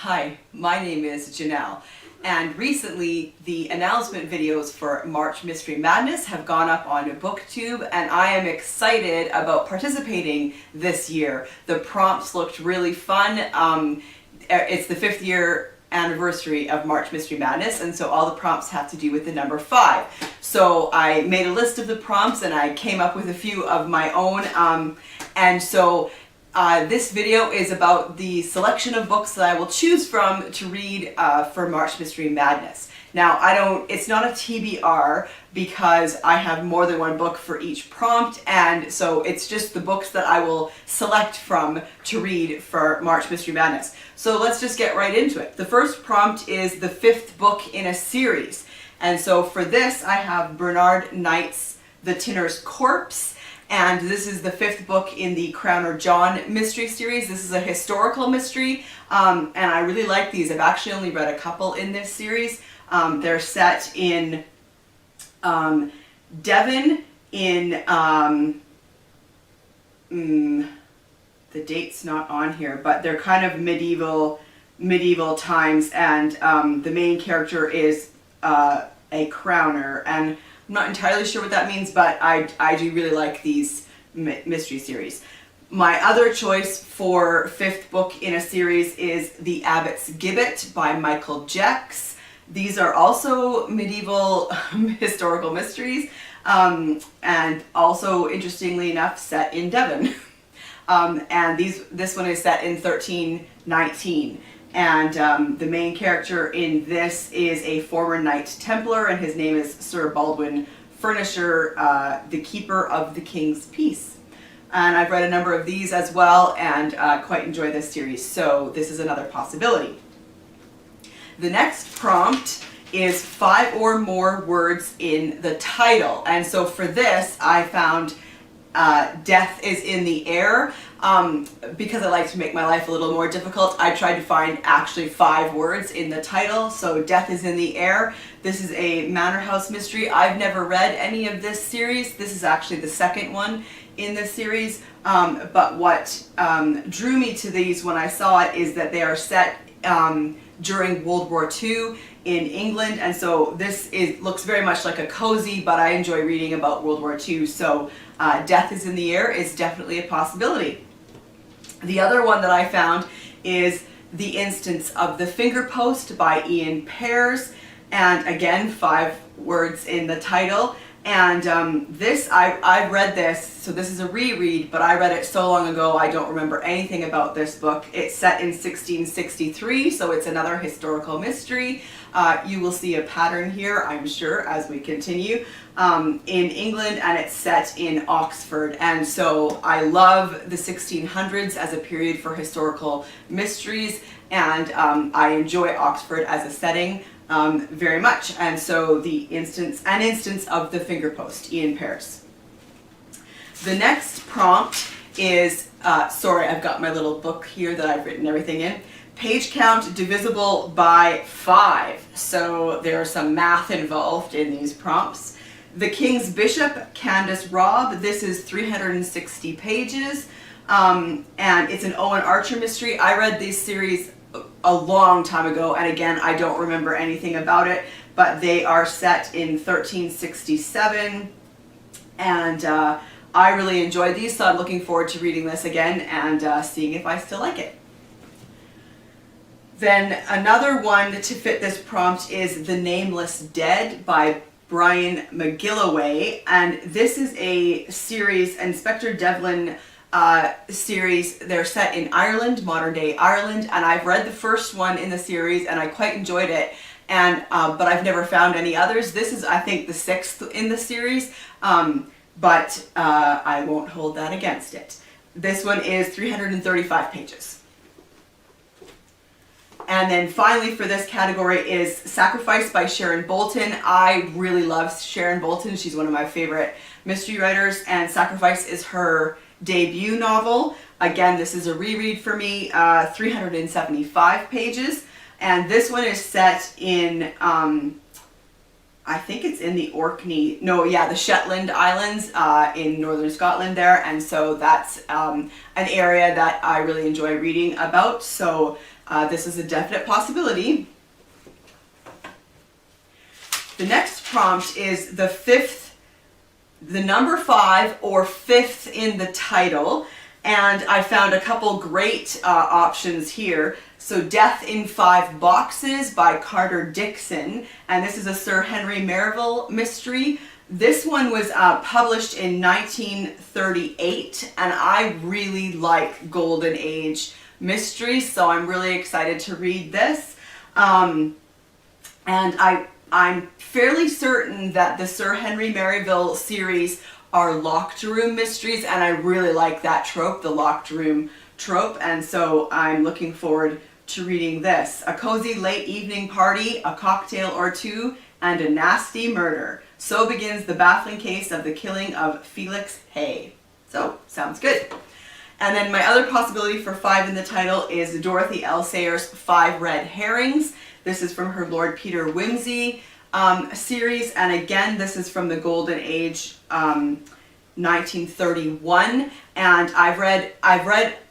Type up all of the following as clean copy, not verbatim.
Hi, my name is Janelle, and recently the announcement videos for March Mystery Madness have gone up on BookTube, and I am excited about participating this year. The prompts looked really fun. It's the 5th year anniversary of March Mystery Madness, and so all the prompts have to do with the number 5. So I made a list of the prompts and I came up with a few of my own, this video is about the selection of books that I will choose from to read for March Mystery Madness. Now, it's not a TBR because I have more than one book for each prompt, and so it's just the books that I will select from to read for March Mystery Madness. So let's just get right into it. The first prompt is the 5th book in a series. And so for this, I have Bernard Knight's The Tinner's Corpse. And this is the 5th book in the Crowner John mystery series. This is a historical mystery, and I really like these. I've actually only read a couple in this series. They're set in Devon in, the date's not on here, but they're kind of medieval times, and the main character is a crowner, and I'm not entirely sure what that means, but I do really like these mystery series. My other choice for 5th book in a series is The Abbot's Gibbet by Michael Jecks. These are also medieval historical mysteries, and also, interestingly enough, set in Devon. And this one is set in 1319. And the main character in this is a former Knight Templar, and his name is Sir Baldwin Furnisher, the Keeper of the King's Peace. And I've read a number of these as well, and quite enjoy this series, so this is another possibility. The next prompt is 5 or more words in the title, and so for this I found Death is in the Air. Because I like to make my life a little more difficult, I tried to find actually 5 words in the title. So Death is in the Air. This is a Manor House mystery. I've never read any of this series. This is actually the second one in this series. But what drew me to these when I saw it is that they are set during World War II in England, and so looks very much like a cozy, but I enjoy reading about World War II, so Death is in the Air is definitely a possibility. The other one that I found is The Instance of the Fingerpost by Iain Pears, and again 5 words in the title. And I've read this, so this is a reread, but I read it so long ago I don't remember anything about this book. It's set in 1663, so it's another historical mystery. You will see a pattern here, I'm sure, as we continue, in England, and it's set in Oxford. And so I love the 1600s as a period for historical mysteries, and I enjoy Oxford as a setting very much, and so an instance of the Fingerpost, Iain Pears. The next prompt is, sorry, I've got my little book here that I've written everything in. Page count divisible by 5. So there are some math involved in these prompts. The King's Bishop, Candace Robb. This is 360 pages, and it's an Owen Archer mystery. I read this series a long time ago, and again I don't remember anything about it, but they are set in 1367, and I really enjoyed these, so I'm looking forward to reading this again and seeing if I still like it. Then another one to fit this prompt is The Nameless Dead by Brian McGilloway, and this is a series, Inspector Devlin series. They're set in Ireland, modern day Ireland, and I've read the first one in the series and I quite enjoyed it, and but I've never found any others. This is, I think, the 6th in the series, but I won't hold that against it. This one is 335 pages. And then finally for this category is Sacrifice by Sharon Bolton. I really love Sharon Bolton. She's one of my favorite mystery writers, and Sacrifice is her debut novel. Again, this is a reread for me, 375 pages, and this one is set in, I think it's in the the Shetland Islands in northern Scotland there, and so that's an area that I really enjoy reading about, so this is a definite possibility. The next prompt is the number 5 or 5th in the title, and I found a couple great options here. So Death in 5 Boxes by Carter Dickson, and this is a Sir Henry Merivale mystery. This one was published in 1938, and I really like Golden Age mysteries, so I'm really excited to read this. And I'm fairly certain that the Sir Henry Merivale series are locked room mysteries, and I really like that trope, the locked room trope, and so I'm looking forward to reading this. A cozy late evening party, a cocktail or two, and a nasty murder. So begins the baffling case of the killing of Felix Hay. So, sounds good. And then my other possibility for 5 in the title is Dorothy L. Sayers' 5 Red Herrings. This is from her Lord Peter Wimsey series, and again, this is from the Golden Age, 1931. And I've read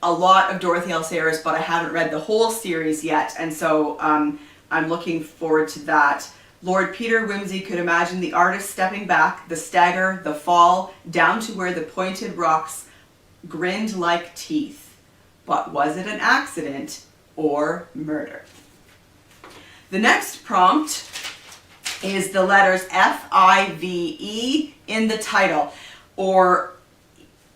a lot of Dorothy L. Sayers, but I haven't read the whole series yet, and so I'm looking forward to that. Lord Peter Wimsey could imagine the artist stepping back, the stagger, the fall, down to where the pointed rocks grinned like teeth. But was it an accident or murder? The next prompt is the letters F-I-V-E in the title, or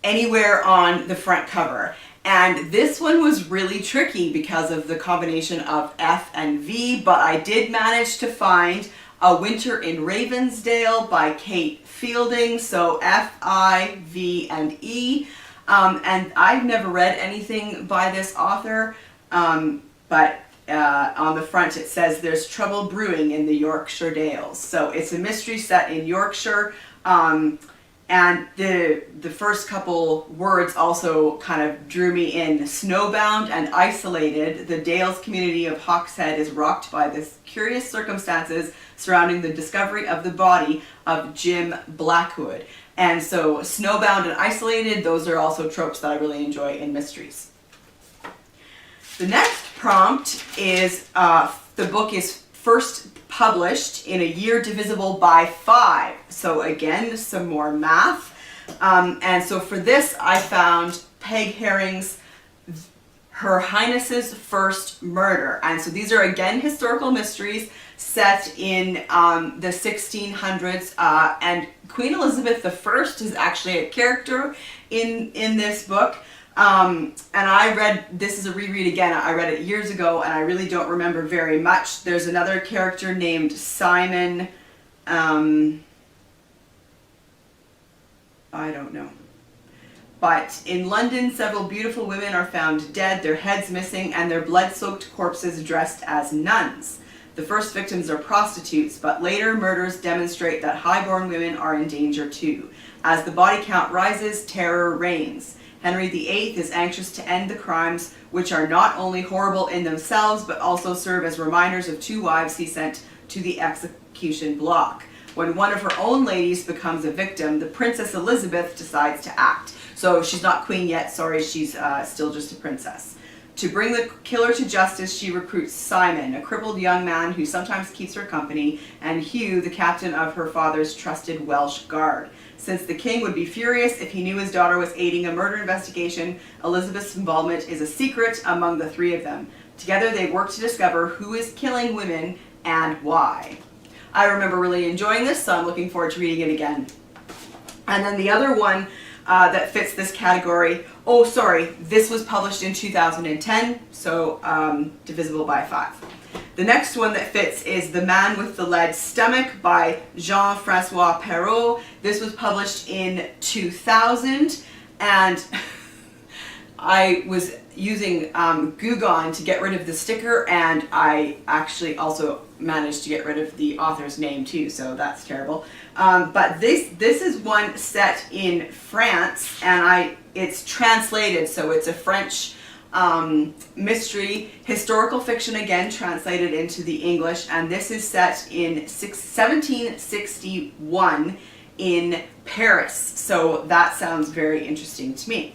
anywhere on the front cover. And this one was really tricky because of the combination of F and V, but I did manage to find A Winter in Ravensdale by Kate Fielding, so F-I-V and E. And I've never read anything by this author, but on the front it says there's trouble brewing in the Yorkshire Dales. So it's a mystery set in Yorkshire, and the first couple words also kind of drew me in. Snowbound and isolated, the Dales community of Hawkshead is rocked by the curious circumstances surrounding the discovery of the body of Jim Blackwood. And so snowbound and isolated, those are also tropes that I really enjoy in mysteries. The next prompt is, the book is first published in a year divisible by 5. So again, some more math. And so for this, I found Peg Herring's Her Highness's First Murder. And so these are again historical mysteries set in the 1600s. And Queen Elizabeth I is actually a character in this book. And I read, this is a reread again, I read it years ago and I really don't remember very much. There's another character named Simon, I don't know. But in London, several beautiful women are found dead, their heads missing, and their blood-soaked corpses dressed as nuns. The first victims are prostitutes, but later murders demonstrate that high-born women are in danger too. As the body count rises, terror reigns. Henry VIII is anxious to end the crimes, which are not only horrible in themselves, but also serve as reminders of 2 wives he sent to the execution block. When one of her own ladies becomes a victim, the Princess Elizabeth decides to act. So she's not queen yet, sorry, she's still just a princess. To bring the killer to justice, she recruits Simon, a crippled young man who sometimes keeps her company, and Hugh, the captain of her father's trusted Welsh guard. Since the king would be furious if he knew his daughter was aiding a murder investigation, Elizabeth's involvement is a secret among the 3 of them. Together they work to discover who is killing women and why. I remember really enjoying this, so I'm looking forward to reading it again. And then the other one that fits this category, oh sorry, this was published in 2010, so divisible by 5. The next one that fits is The Man with the Lead Stomach by Jean-Francois Parrot. This was published in 2000, and I was using Gugon to get rid of the sticker, and I actually also managed to get rid of the author's name too, so that's terrible. But this is one set in France, and it's translated, so it's a French mystery, historical fiction again, translated into the English, and this is set in 1761 in Paris, so that sounds very interesting to me.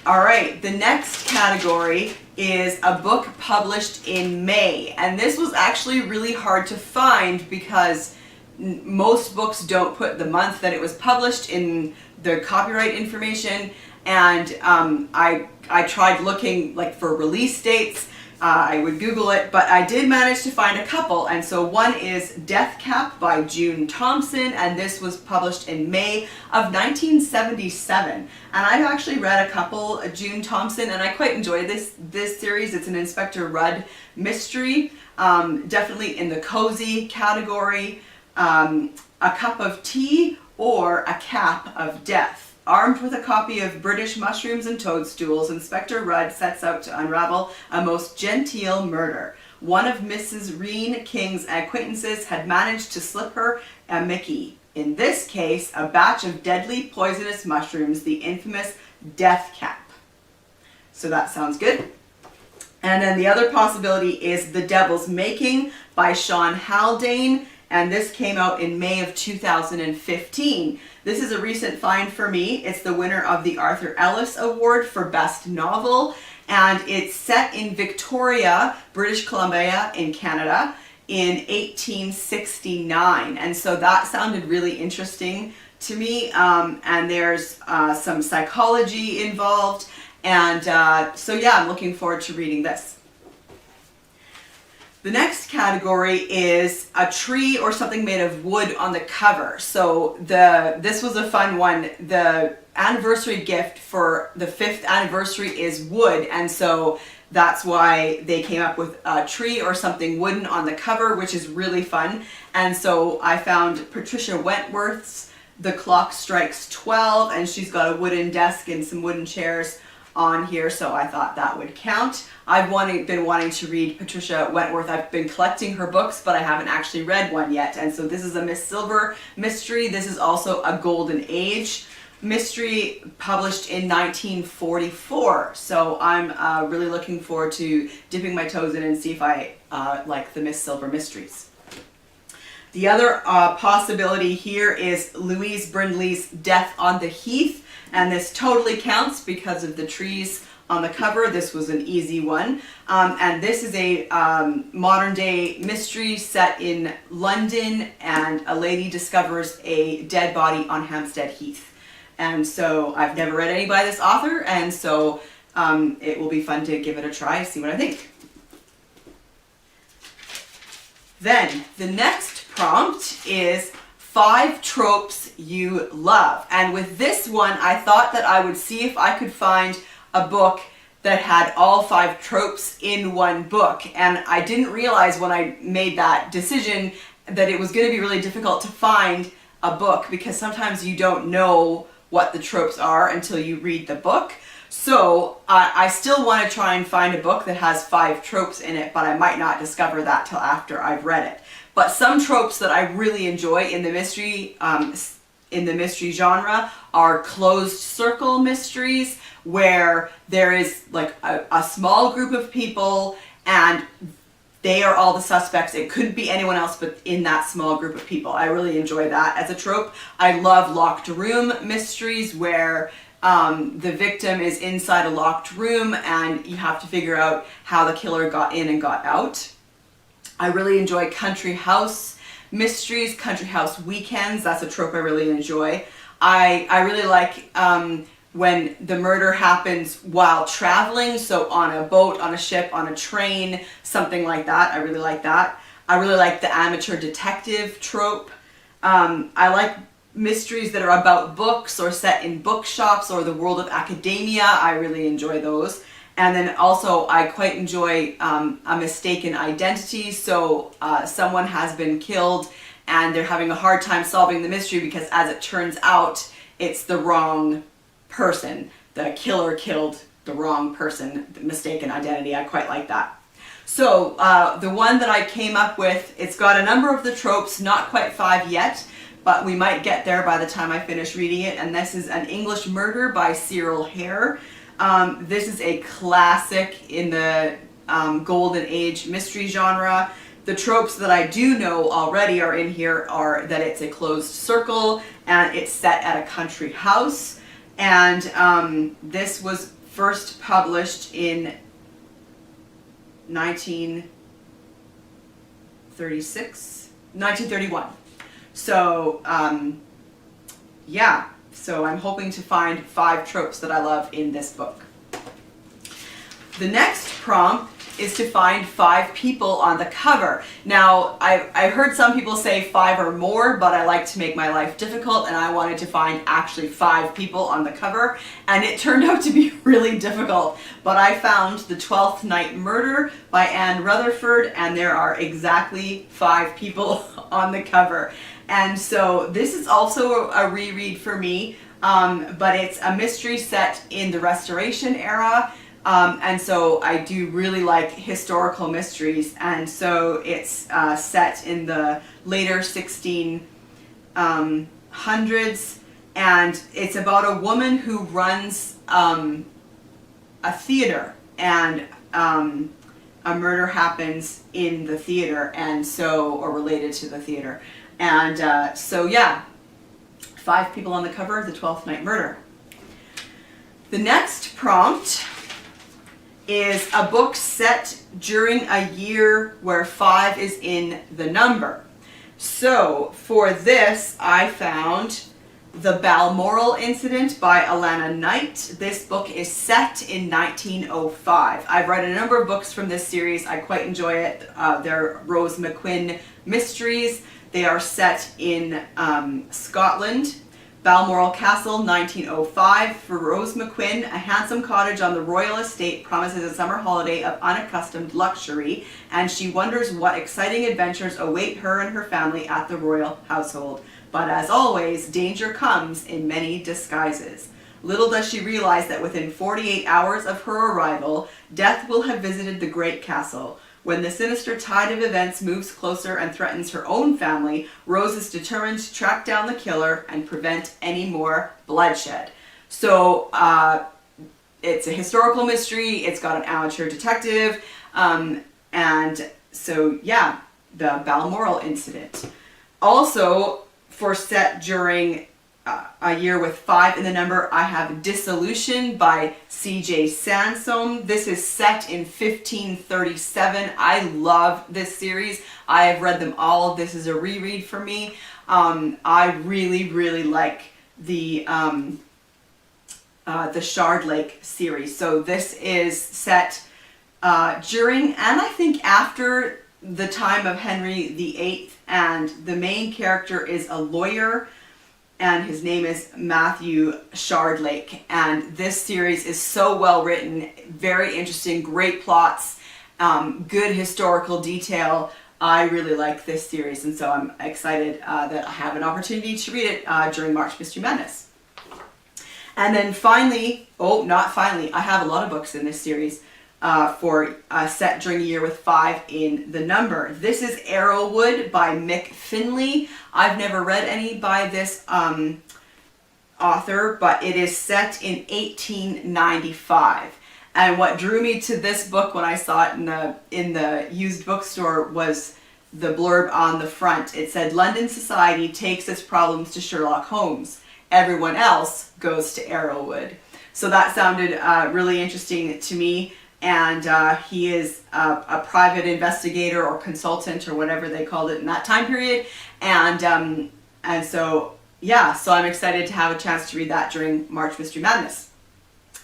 Alright, the next category is a book published in May. And this was actually really hard to find because most books don't put the month that it was published in the copyright information. And I tried looking like for release dates. I would Google it, but I did manage to find a couple. And so one is Death Cap by June Thomson, and this was published in May of 1977. And I've actually read a couple June Thomson, and I quite enjoy this series. It's an Inspector Rudd mystery, definitely in the cozy category. A Cup of Tea or A Cap of Death. Armed with a copy of British Mushrooms and Toadstools, Inspector Rudd sets out to unravel a most genteel murder. One of Mrs. Reen King's acquaintances had managed to slip her a Mickey. In this case, a batch of deadly poisonous mushrooms, the infamous Death Cap. So that sounds good. And then the other possibility is The Devil's Making by Sean Haldane, and this came out in May of 2015. This is a recent find for me. It's the winner of the Arthur Ellis Award for Best Novel, and it's set in Victoria, British Columbia in Canada in 1869. And so that sounded really interesting to me, and there's some psychology involved, and so yeah, I'm looking forward to reading this. The next category is a tree or something made of wood on the cover. So this was a fun one. The anniversary gift for the 5th anniversary is wood, and so that's why they came up with a tree or something wooden on the cover, which is really fun. And so I found Patricia Wentworth's The Clock Strikes 12, and she's got a wooden desk and some wooden chairs on here, so I thought that would count. I've been wanting to read Patricia Wentworth. I've been collecting her books, but I haven't actually read one yet. And so this is a Miss Silver mystery. This is also a Golden Age mystery published in 1944. So I'm really looking forward to dipping my toes in and see if I like the Miss Silver mysteries. The other possibility here is Louise Brindley's Death on the Heath. And this totally counts because of the trees on the cover. This was an easy one. And this is a modern day mystery set in London, and a lady discovers a dead body on Hampstead Heath. And so I've never read any by this author, and so it will be fun to give it a try, see what I think. Then the next prompt is 5 tropes you love. And with this one, I thought that I would see if I could find a book that had all 5 tropes in one book. And I didn't realize when I made that decision that it was going to be really difficult to find a book, because sometimes you don't know what the tropes are until you read the book. So I still want to try and find a book that has 5 tropes in it, but I might not discover that till after I've read it. But some tropes that I really enjoy in the mystery genre are closed circle mysteries, where there is like a small group of people and they are all the suspects. It couldn't be anyone else but in that small group of people. I really enjoy that as a trope. I love locked room mysteries where the victim is inside a locked room and you have to figure out how the killer got in and got out. I really enjoy country house mysteries, country house weekends. That's a trope I really enjoy. I really like when the murder happens while traveling, so on a boat, on a ship, on a train, something like that. I really like that. I really like the amateur detective trope. I like mysteries that are about books or set in bookshops or the world of academia. I really enjoy those. And then also I quite enjoy a mistaken identity. So someone has been killed and they're having a hard time solving the mystery because, as it turns out, it's the wrong person. The killer killed the wrong person, the mistaken identity. I quite like that. So the one that I came up with, it's got a number of the tropes, not quite 5 yet, but we might get there by the time I finish reading it. And this is An English Murder by Cyril Hare. This is a classic in the Golden Age mystery genre. The tropes that I do know already are in here are that it's a closed circle and it's set at a country house. And this was first published in 1931. So, yeah. So I'm hoping to find 5 tropes that I love in this book. The next prompt is to find 5 people on the cover. Now, I heard some people say 5 or more, but I like to make my life difficult, and I wanted to find actually 5 people on the cover, and it turned out to be really difficult. But I found The Twelfth Night Murder by Anne Rutherford, and there are exactly 5 people on the cover. And so this is also a reread for me, but it's a mystery set in the Restoration era. And so I do really like historical mysteries, and so it's set in the later 1600s, and it's about a woman who runs a theater, and a murder happens in the theater, and so, or related to the theater. And so yeah, 5 people on the cover of The Twelfth Night Murder. The next prompt is a book set during a year where 5 is in the number. So for this, I found The Balmoral Incident by Alana Knight. This book is set in 1905. I've read a number of books from this series. I quite enjoy it. They're Rose McQuinn mysteries. They are set in Scotland. Balmoral Castle, 1905. For Rose McQuinn, a handsome cottage on the royal estate promises a summer holiday of unaccustomed luxury, and she wonders what exciting adventures await her and her family at the royal household. But as always, danger comes in many disguises. Little does she realize that within 48 hours of her arrival, death will have visited the great castle. When the sinister tide of events moves closer and threatens her own family, Rose is determined to track down the killer and prevent any more bloodshed. So it's a historical mystery. It's got an amateur detective. And so, yeah, The Balmoral Incident. Also, for set during a year with 5 in the number, I have Disillusioned by C.J. Sansom. This is set in 1537. I love this series. I have read them all. This is a reread for me. I really, really like the Shard Lake series. So this is set during and I think after the time of Henry VIII, and the main character is a lawyer, and his name is Matthew Shardlake. And this series is so well written, very interesting, great plots, good historical detail. I really like this series, and so I'm excited that I have an opportunity to read it during March Mystery Madness. And then finally, oh, not finally, I have a lot of books in this series for set during a year with 5 in the number. This is Arrowwood by Mick Finley. I've never read any by this author, but it is set in 1895. And what drew me to this book when I saw it in the used bookstore was the blurb on the front. It said, "London society takes its problems to Sherlock Holmes. Everyone else goes to Arrowwood." So that sounded really interesting to me. And he is a private investigator or consultant or whatever they called it in that time period. And so, yeah, so I'm excited to have a chance to read that during March Mystery Madness.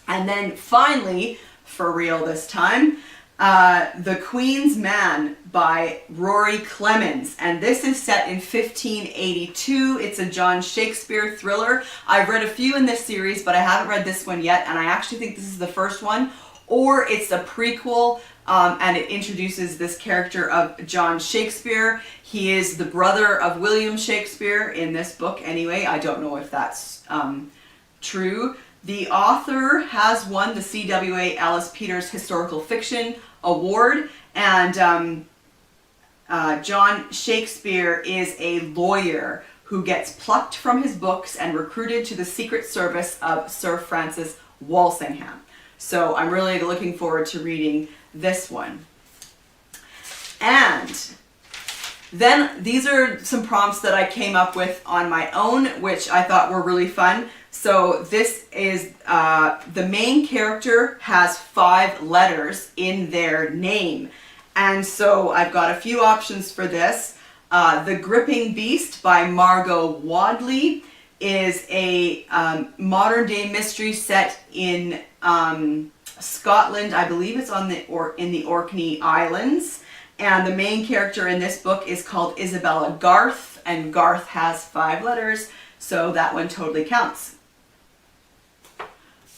And then finally, for real this time, The Queen's Man by Rory Clemens. And this is set in 1582. It's a John Shakespeare thriller. I've read a few in this series, but I haven't read this one yet. And I actually think this is the first one. Or it's a prequel, and it introduces this character of John Shakespeare. He is the brother of William Shakespeare in this book anyway. I don't know if that's true. The author has won the CWA Alice Peters Historical Fiction Award, and John Shakespeare is a lawyer who gets plucked from his books and recruited to the Secret Service of Sir Francis Walsingham. So I'm really looking forward to reading this one. And then these are some prompts that I came up with on my own, which I thought were really fun. So this is, the main character has 5 letters in their name. And so I've got a few options for this. The Gripping Beast by Margot Wadley is a modern day mystery set in Scotland. I believe it's in the Orkney Islands. And the main character in this book is called Isabella Garth, and Garth has 5 letters, so that one totally counts.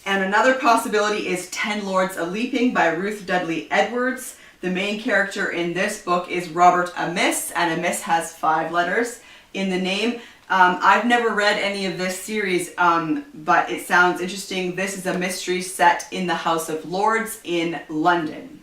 And another possibility is 10 Lords A-Leaping by Ruth Dudley Edwards. The main character in this book is Robert Amiss, and Amiss has 5 letters in the name. I've never read any of this series, but it sounds interesting. This is a mystery set in the House of Lords in London.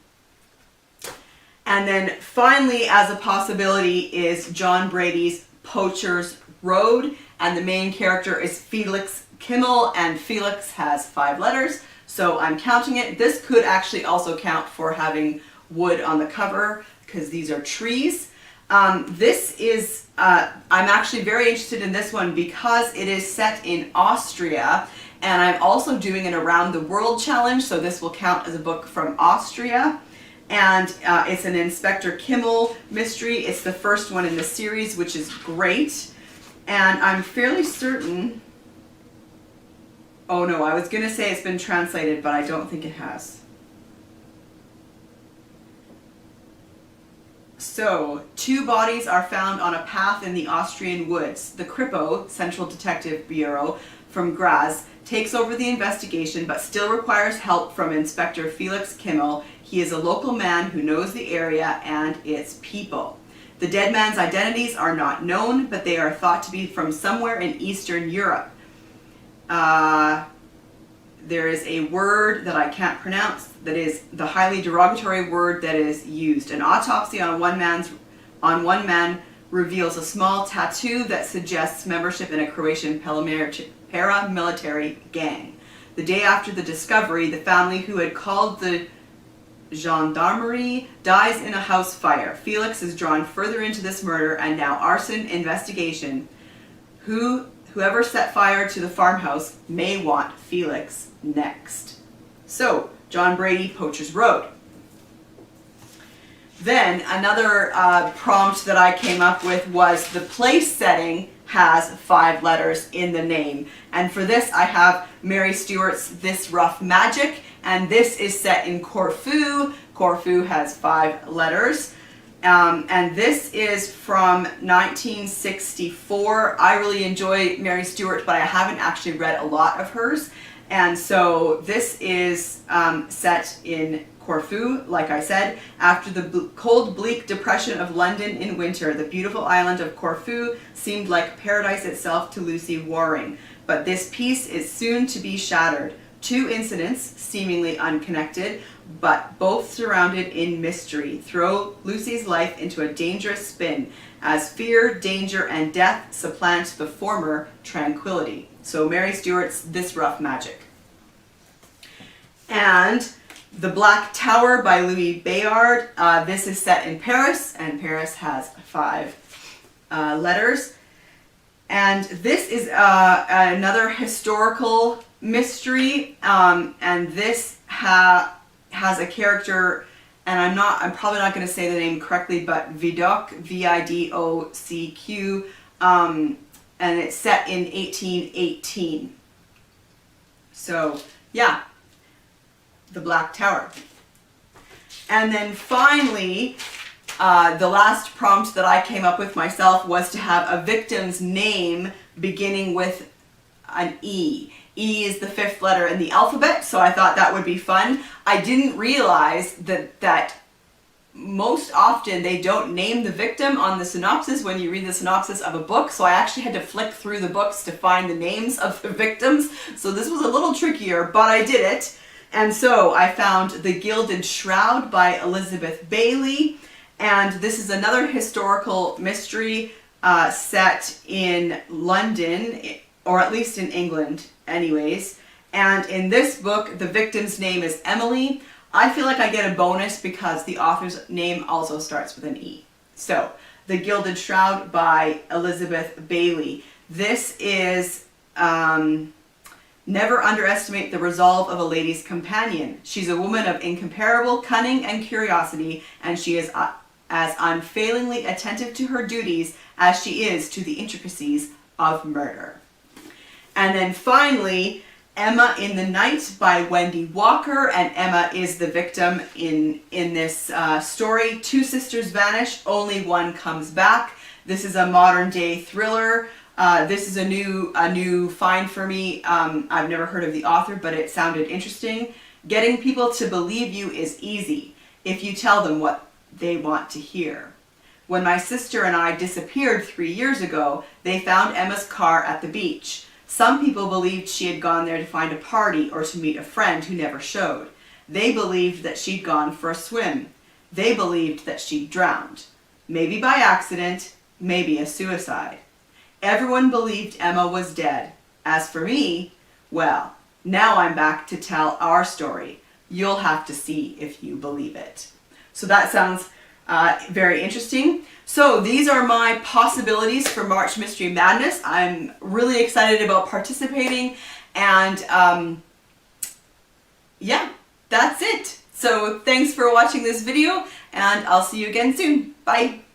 And then finally, as a possibility, is John Brady's Poachers Road, and the main character is Felix Kimmel, and Felix has 5 letters, so I'm counting it. This could actually also count for having wood on the cover, because these are trees. This is, I'm actually very interested in this one because it is set in Austria, and I'm also doing an Around the World challenge, so this will count as a book from Austria. And it's an Inspector Kimmel mystery. It's the first one in the series, which is great. And I'm fairly certain... Oh no, I was going to say it's been translated, but I don't think it has. So, 2 bodies are found on a path in the Austrian woods. The Kripo, Central Detective Bureau, from Graz, takes over the investigation, but still requires help from Inspector Felix Kimmel. He is a local man who knows the area and its people. The dead man's identities are not known, but they are thought to be from somewhere in Eastern Europe. There is a word that I can't pronounce that is the highly derogatory word that is used. An autopsy on one man reveals a small tattoo that suggests membership in a Croatian paramilitary gang. The day after the discovery, the family who had called the gendarmerie dies in a house fire. Felix is drawn further into this murder and now arson investigation. Whoever set fire to the farmhouse may want Felix next. So, John Brady, Poachers Road. Then, another prompt that I came up with was the place setting has 5 letters in the name. And for this, I have Mary Stewart's This Rough Magic, and this is set in Corfu. Corfu has 5 letters. And this is from 1964. I really enjoy Mary Stewart, but I haven't actually read a lot of hers. And so this is set in Corfu, like I said. After the cold, bleak depression of London in winter, the beautiful island of Corfu seemed like paradise itself to Lucy Waring. But this peace is soon to be shattered. 2 incidents, seemingly unconnected, but both surrounded in mystery, throw Lucy's life into a dangerous spin as fear, danger, and death supplant the former tranquility. So Mary Stewart's This Rough Magic. And The Black Tower by Louis Bayard. This is set in Paris, and Paris has 5 letters. And this is another historical mystery, and this has a character, and I'm probably not going to say the name correctly, but Vidocq, V-I-D-O-C-Q, and it's set in 1818. So, yeah, The Black Tower. And then finally, the last prompt that I came up with myself was to have a victim's name beginning with an E. E is the 5th letter in the alphabet, so I thought that would be fun. I didn't realize that most often they don't name the victim on the synopsis when you read the synopsis of a book, so I actually had to flick through the books to find the names of the victims, so this was a little trickier, but I did it. And so I found The Gilded Shroud by Elizabeth Bailey, and this is another historical mystery set in London, or at least in England anyways. And in this book, the victim's name is Emily. I feel like I get a bonus because the author's name also starts with an E. So, The Gilded Shroud by Elizabeth Bailey. This is Never underestimate the resolve of a lady's companion. She's a woman of incomparable cunning and curiosity, and she is as unfailingly attentive to her duties as she is to the intricacies of murder. And then finally, Emma in the Night by Wendy Walker, and Emma is the victim in this story. Two sisters vanish, only one comes back. This is a modern day thriller. This is a new find for me. I've never heard of the author, but it sounded interesting. Getting people to believe you is easy if you tell them what they want to hear. When my sister and I disappeared 3 years ago, they found Emma's car at the beach. Some people believed she had gone there to find a party or to meet a friend who never showed. They believed that she'd gone for a swim. They believed that she'd drowned. Maybe by accident, maybe a suicide. Everyone believed Emma was dead. As for me, well, now I'm back to tell our story. You'll have to see if you believe it. So that sounds very interesting. So these are my possibilities for March Mystery Madness. I'm really excited about participating, and yeah, that's it. So thanks for watching this video, and I'll see you again soon. Bye.